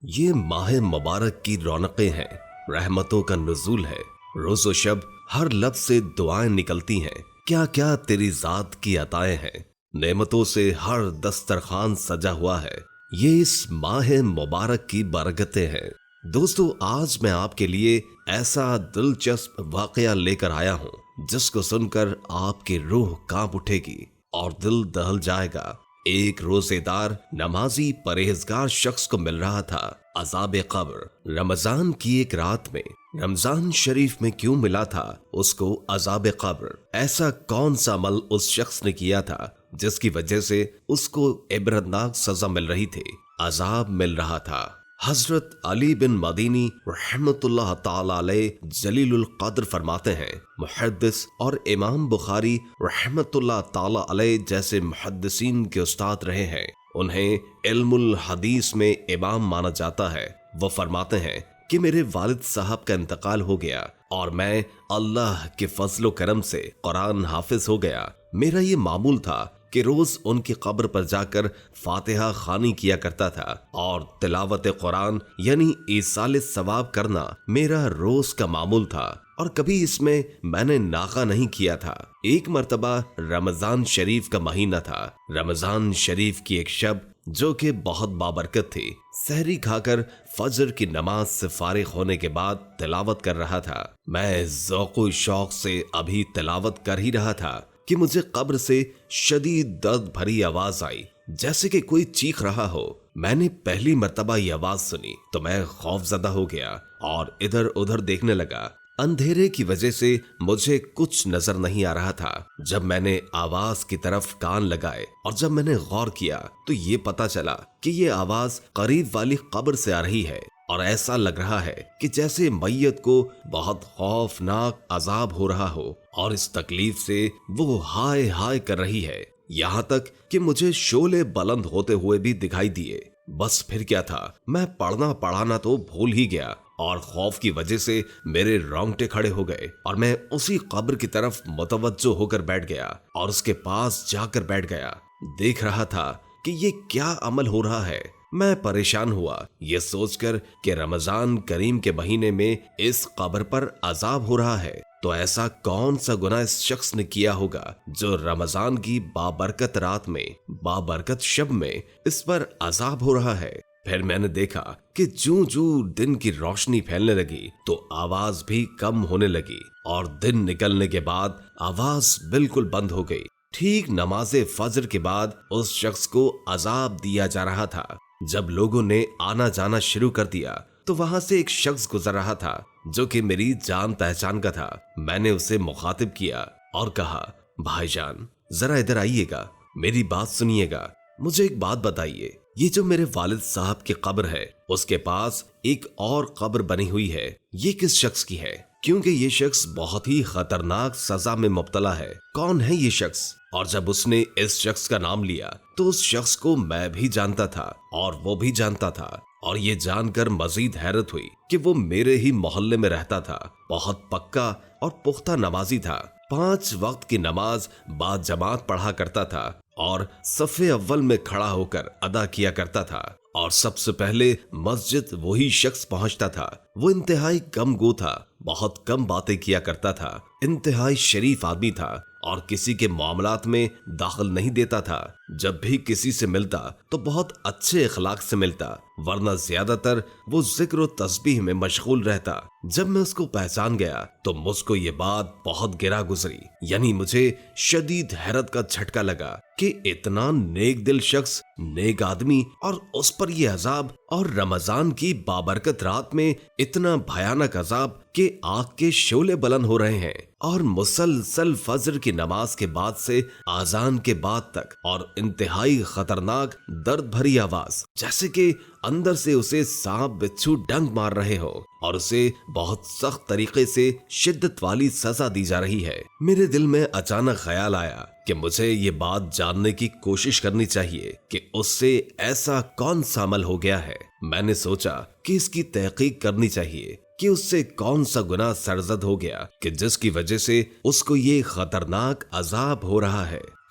یہ ماہ مبارک کی رونقیں ہیں، رحمتوں کا نزول ہے۔ روز و شب ہر لفظ سے دعائیں نکلتی ہیں، کیا کیا تیری ذات کی عطائیں ہیں، نعمتوں سے ہر دسترخوان سجا ہوا ہے۔ یہ اس ماہ مبارک کی برکتیں ہیں۔ دوستو، آج میں آپ کے لیے ایسا دلچسپ واقعہ لے کر آیا ہوں جس کو سن کر آپ کی روح کانپ اٹھے گی اور دل دہل جائے گا۔ ایک روزے دار نمازی پرہیزگار شخص کو مل رہا تھا عذاب قبر۔ رمضان کی ایک رات میں رمضان شریف میں کیوں ملا تھا اس کو عذاب قبر؟ ایسا کون سا عمل اس شخص نے کیا تھا جس کی وجہ سے اس کو عبرتناک سزا مل رہی تھی، عذاب مل رہا تھا؟ حضرت علی بن مدینی رحمت اللہ تعالی علیہ جلیل القدر فرماتے ہیں، محدث اور امام بخاری رحمت اللہ تعالی علیہ جیسے محدثین کے استاد رہے ہیں، انہیں علم الحدیث میں امام مانا جاتا ہے۔ وہ فرماتے ہیں کہ میرے والد صاحب کا انتقال ہو گیا اور میں اللہ کے فضل و کرم سے قرآن حافظ ہو گیا۔ میرا یہ معمول تھا کہ روز ان کی قبر پر جا کر فاتحہ خوانی کیا کرتا تھا اور تلاوت قرآن یعنی ایصال ثواب کرنا میرا روز کا معمول تھا، اور کبھی اس میں نے ناغہ نہیں کیا تھا۔ ایک مرتبہ رمضان شریف کا مہینہ تھا، رمضان شریف کی ایک شب جو کہ بہت بابرکت تھی۔ سحری کھا کر فجر کی نماز سے فارغ ہونے کے بعد تلاوت کر رہا تھا۔ میں ذوق و شوق سے ابھی تلاوت کر ہی رہا تھا کہ مجھے قبر سے شدید درد بھری آواز آئی، جیسے کہ کوئی چیخ رہا ہو۔ میں نے پہلی مرتبہ یہ آواز سنی تو میں خوف زدہ ہو گیا اور ادھر ادھر دیکھنے لگا۔ اندھیرے کی وجہ سے مجھے کچھ نظر نہیں آ رہا تھا۔ جب میں نے آواز کی طرف کان لگائے اور جب میں نے غور کیا تو یہ پتا چلا کہ یہ آواز قریب والی قبر سے آ رہی ہے، اور ایسا لگ رہا ہے کہ جیسے میت کو بہت خوفناک عذاب ہو رہا ہو اور اس تکلیف سے وہ ہائے ہائے کر رہی ہے، یہاں تک کہ مجھے شعلے بلند ہوتے ہوئے بھی دکھائی دیے۔ بس پھر کیا تھا، میں پڑھنا پڑھانا تو بھول ہی گیا اور خوف کی وجہ سے میرے رونگٹے کھڑے ہو گئے، اور میں اسی قبر کی طرف متوجہ ہو کر بیٹھ گیا اور اس کے پاس جا کر بیٹھ گیا۔ دیکھ رہا تھا کہ یہ کیا عمل ہو رہا ہے۔ میں پریشان ہوا یہ سوچ کر کہ رمضان کریم کے مہینے میں اس قبر پر عذاب ہو رہا ہے، تو ایسا کون سا گناہ اس شخص نے کیا ہوگا جو رمضان کی بابرکت رات میں، بابرکت شب میں اس پر عذاب ہو رہا ہے۔ پھر میں نے دیکھا کہ جوں دن کی روشنی پھیلنے لگی تو آواز بھی کم ہونے لگی، اور دن نکلنے کے بعد آواز بالکل بند ہو گئی۔ ٹھیک نماز فجر کے بعد اس شخص کو عذاب دیا جا رہا تھا۔ جب لوگوں نے آنا جانا شروع کر دیا تو وہاں سے ایک شخص گزر رہا تھا جو کہ میری جان پہچان کا تھا۔ میں نے اسے مخاطب کیا اور کہا، بھائی جان ذرا ادھر آئیے گا، میری بات سنیے گا، مجھے ایک بات بتائیے، یہ جو میرے والد صاحب کی قبر ہے اس کے پاس ایک اور قبر بنی ہوئی ہے، یہ کس شخص کی ہے؟ کیونکہ یہ شخص بہت ہی خطرناک سزا میں مبتلا ہے۔ کون ہے یہ شخص؟ اور جب اس نے اس شخص کا نام لیا تو اس شخص کو میں بھی جانتا تھا اور وہ بھی جانتا تھا، اور یہ جان کر مزید حیرت ہوئی کہ وہ میرے ہی محلے میں رہتا تھا، بہت پکا اور پختہ نمازی تھا، 5 وقت کی نماز با جماعت پڑھا کرتا تھا اور صف اول میں کھڑا ہو کر ادا کیا کرتا تھا، اور سب سے پہلے مسجد وہی شخص پہنچتا تھا۔ وہ انتہائی کم گو تھا، بہت کم باتیں کیا کرتا تھا، انتہائی شریف آدمی تھا اور کسی کے معاملات میں داخل نہیں دیتا تھا۔ جب بھی کسی سے ملتا تو بہت اچھے اخلاق سے ملتا، ورنہ زیادہ تر وہ ذکر و تسبیح میں مشغول رہتا۔ جب میں اس کو پہچان گیا تو مجھ کو یہ بات بہت گرا گزری، یعنی مجھے شدید حیرت کا جھٹکا لگا کہ اتنا نیک دل شخص، نیک آدمی، اور اس پر یہ عذاب، اور رمضان کی بابرکت رات میں اتنا بھیانک عذاب کہ آگ کے شعلے بلند ہو رہے ہیں، اور مسلسل فجر کی نماز کے بعد سے آذان کے بعد تک، اور انتہائی خطرناک درد بھری آواز جیسے کہ اندر سے اسے سانپ بچھو ڈنک مار رہے ہو، اور اسے بہت سخت طریقے سے شدت والی سزا دی جا رہی ہے۔ میرے دل میں اچانک خیال آیا کہ مجھے یہ بات جاننے کی کوشش کرنی چاہیے کہ اس سے ایسا کون سا عمل ہو گیا ہے۔ میں نے سوچا کہ اس کی تحقیق کرنی چاہیے کہ اس سے کون سا گناہ سرزد ہو گیا کہ جس کی وجہ سے اس کو یہ خطرناک عذاب ہو رہا ہے۔